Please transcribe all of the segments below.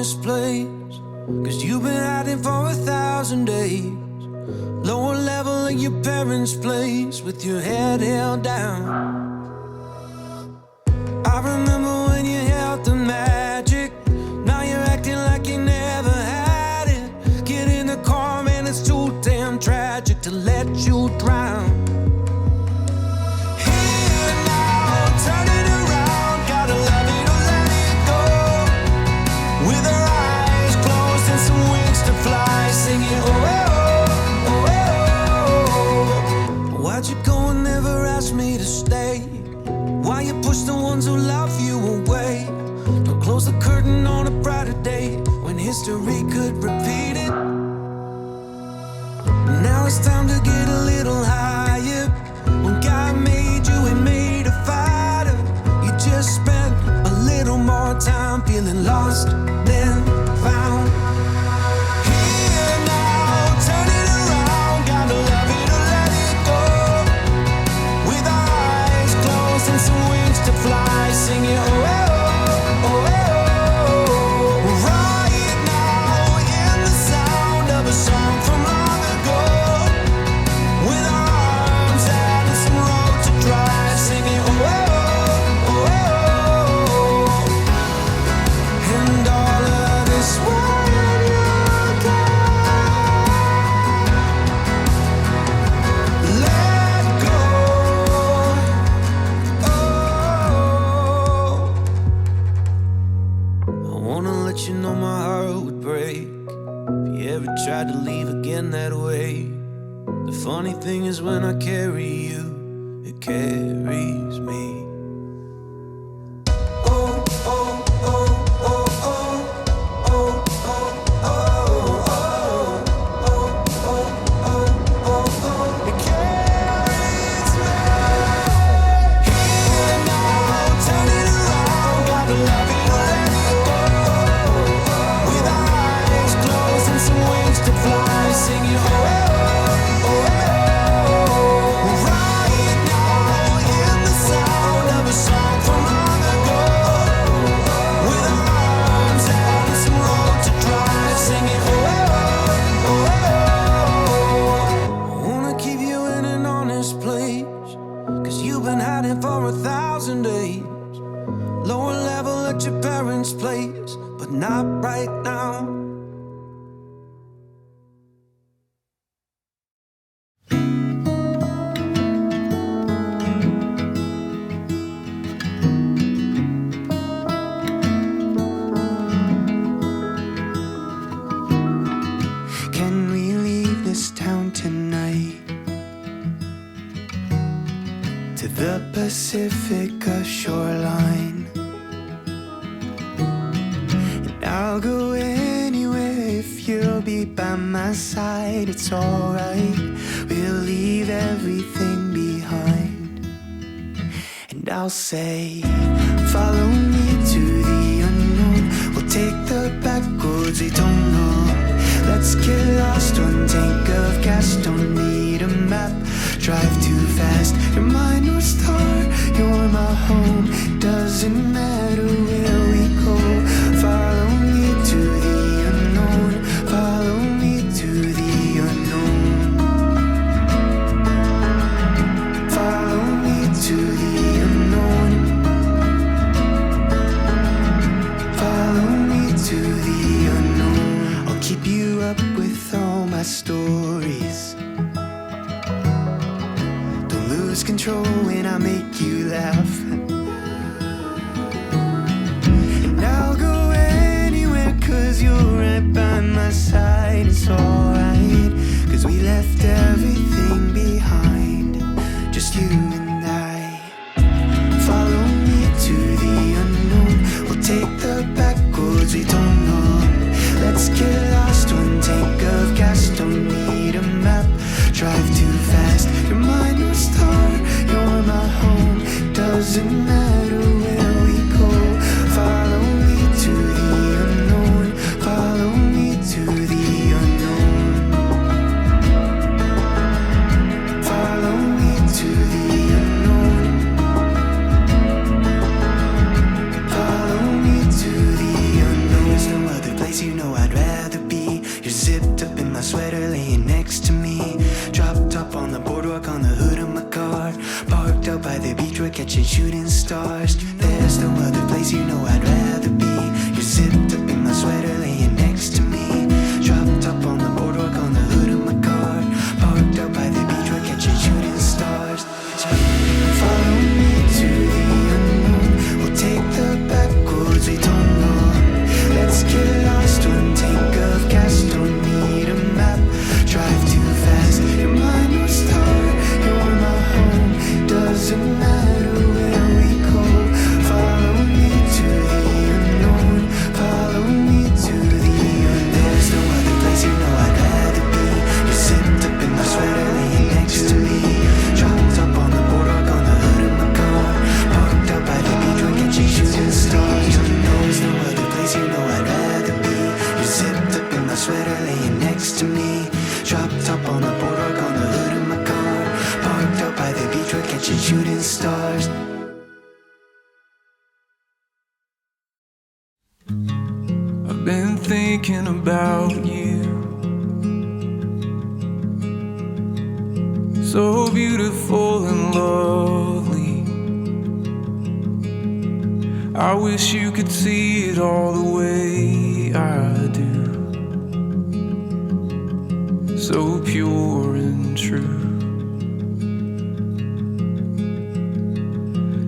honest place, 'cause you've been hiding for 1,000 days. Lower level of your parents' place with your head held down. I remember when you held the magic. Now you're acting like you never had it. Get in the car, man, it's too damn tragic to let you drown. Here now, turn it around. Gotta love it or let it go. With our eyes closed and some wings to fly, singing oh, oh, oh, oh. Why'd you go and never ask me to stay? Why you push the ones who love you away? Don't close the curtain on a brighter day when history could repeat it. Now it's time to get a little higher. When God made you, He made a fighter. You just spent a little more time feeling lost than found. Here now, turn it around. Gotta love it or let it go. With our eyes closed and some wings to fly, singing oh, oh, oh, oh, oh. Right now, in the sound of a song from long ago. With our arms out and some road to drive, singing oh, oh, oh, oh, oh. And all of this when you're gone. Let go. I wanna let you know my heart would break if you ever tried to leave again that way. The funny thing is when I carry you, it carries me. Oh, oh, oh, oh, oh, oh, oh, oh, oh, oh, oh, oh, oh. It carries me. Here now, turn it around. Gotta love it or let it go. With our eyes closed and some wings to fly, singing oh, oh, oh, oh. Right now, in the sound of a song from long ago. With our arms out and some road to drive, singing oh, oh, oh, oh. I wanna keep you in an honest place, 'cause you've been hiding for 1,000 days. Lower level at your parents' place, but not right now. Can we leave this town tonight? To the Pacifica shoreline. And I'll go anywhere if you'll be by my side. It's alright, we'll leave everything behind. And I'll say, follow me to the unknown. We'll take the back roads we don't know. Let's get lost, one tank of gas, don't need a map. Drive too fast, you're my North Star, you're my home. Doesn't matter where we go. Follow me to the unknown. Follow me to the unknown. Follow me to the unknown. Follow me to the unknown. I'll keep you up with all my stories. Don't lose control when I make you laugh. And I'll go anywhere 'cause you're right by my side. It's alright, 'cause we left everything behind, just you and I. Follow me to the unknown. We'll take the back roads we don't know. Let's get lost, one tank of gas, don't need a map. Drive too fast, you're my North Star, you're my home. Doesn't matter where we go. Follow me to the unknown. Follow me to the unknown. Follow me to the unknown. the stars. I've been thinking about you, so beautiful and lovely. I wish you could see it all the way I do, so pure and true.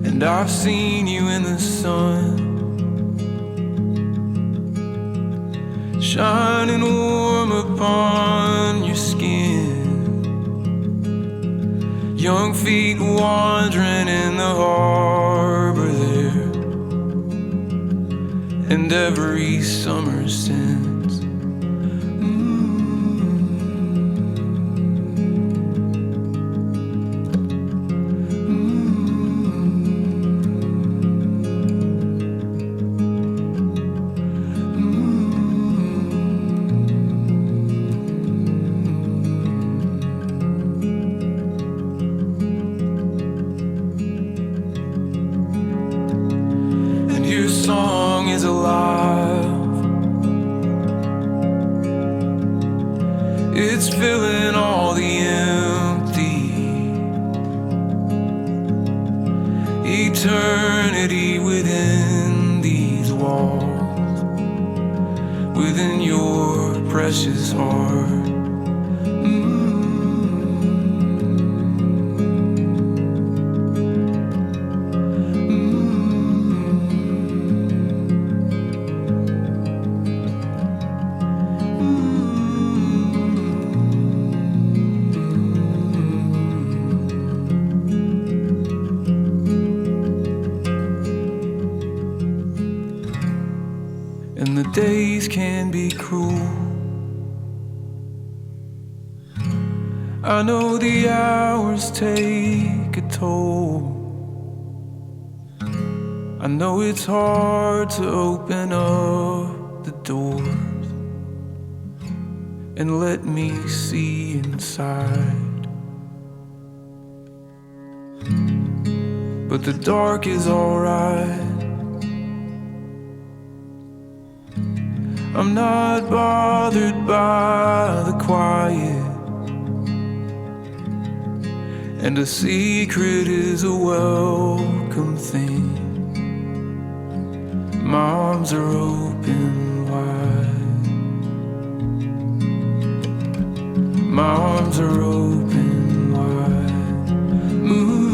And I've seen you in the sun, shining warm upon your skin, young feet wandering in the harbor there, and every summer since. Song is alive. It's filling all the empty. Eternity within these walls, within your precious heart. And the days can be cruel. I know the hours take a toll. I know it's hard to open up the doors and let me see inside. But the dark is alright. I'm not bothered by the quiet, and a secret is a welcome thing. My arms are open wide. My arms are open wide. Move.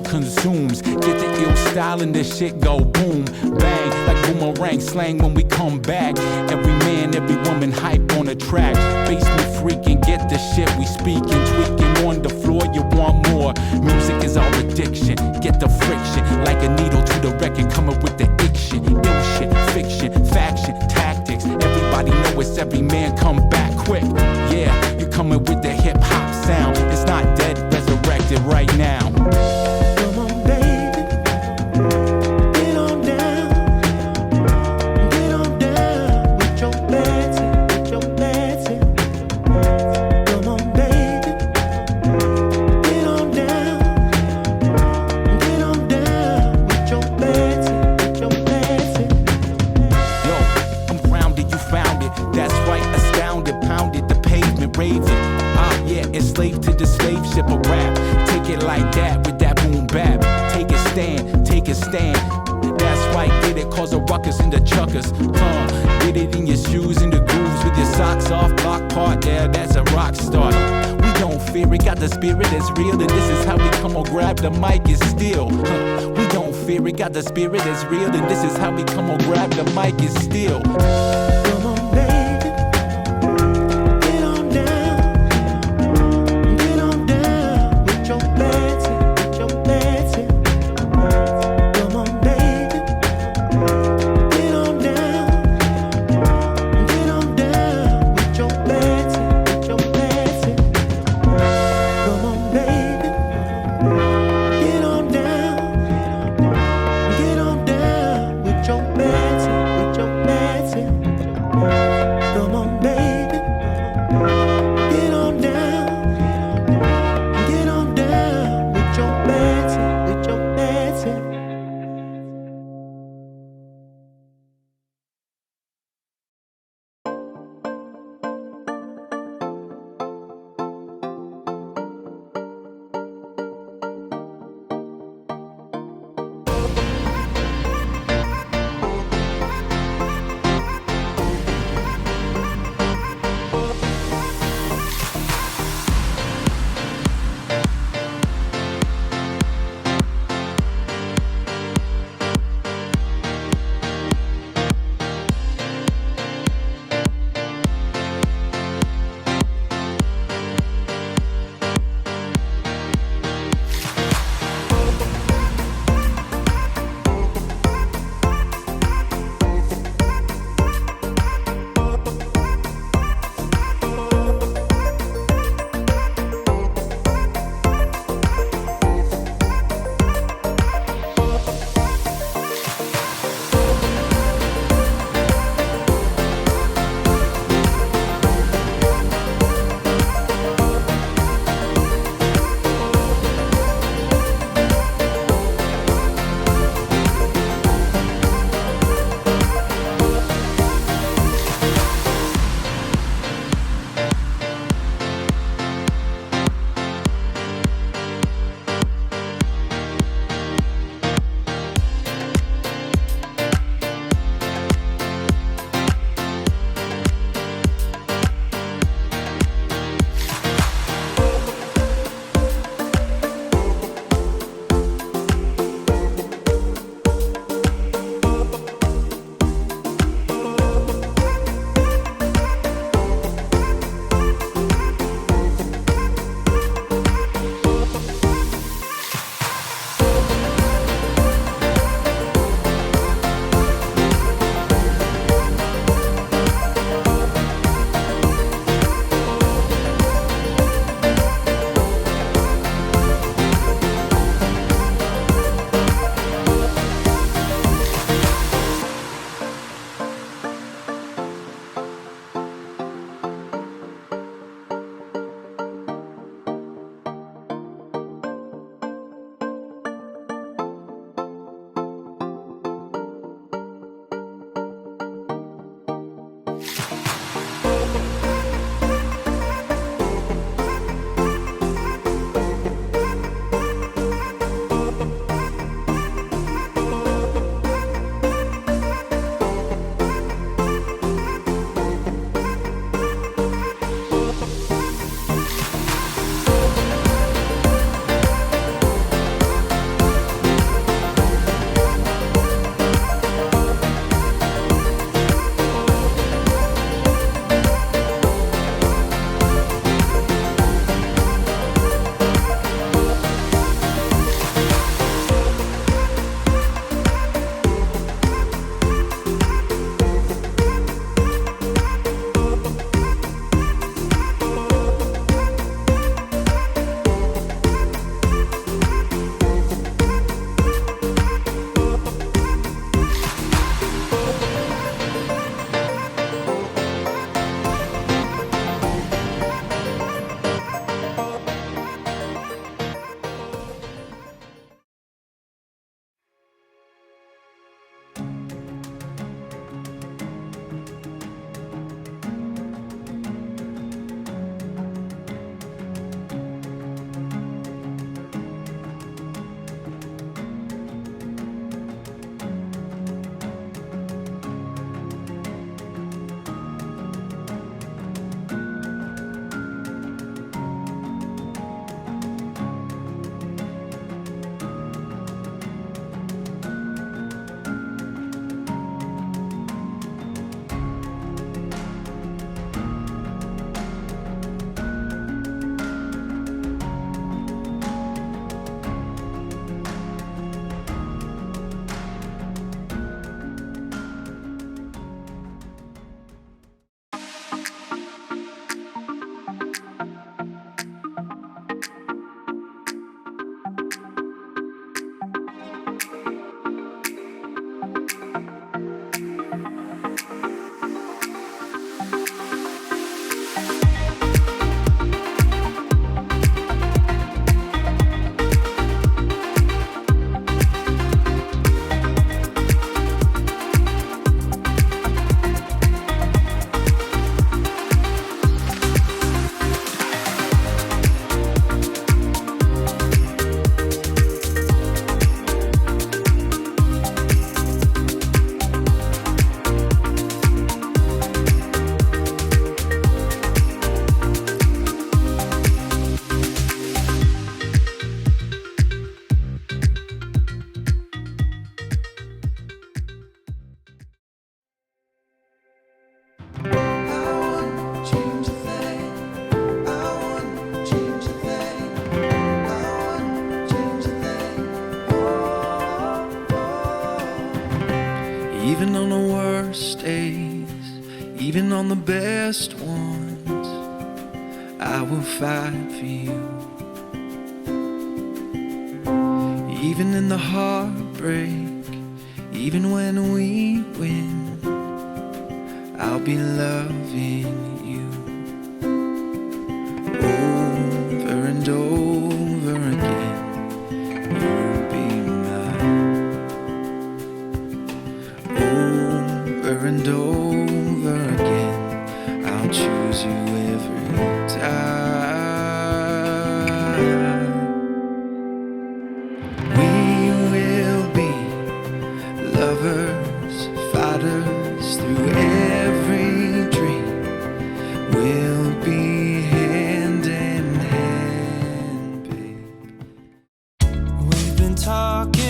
Consumes, get the ill style and this shit go boom, bang, like boomerang slang when we come back. Every man, every woman hype on the track. Basement freaking, get the shit we speaking, tweaking on the floor. You want more? Music is our addiction. Get the friction, like a needle to the record, coming with the ick shit, ill shit, fiction, faction, tactics. Everybody know it's every man come back quick. Yeah, you coming with the hip hop sound. It's not dead, resurrected right now. slave ship of rap. Take it like that with that boom bap. Take a stand, take a stand. That's right, get it, cause a ruckus in the chuckers. Get it in your shoes, in the grooves, with your socks off, block part, yeah, that's a rock star. We don't fear it, got the spirit that's real, and this is how we come on, grab the mic and steal. We don't fear it, got the spirit that's real, and this is how we come on, grab the mic and steal. Come on, baby, get on down, get on down with your fancy, with your fancy. Come on, baby, get on down with your fancy, with your fancy. Come on, baby, get on down with your fancy, with your fancy. on the best ones, I will fight for you. Even in the heartbreak, even when we win, I'll be loving you. Over and over again, you'll be mine. Over and over again, I'll choose you every time. We will be lovers, fighters through every dream. We'll be hand in hand, babe. We've been talking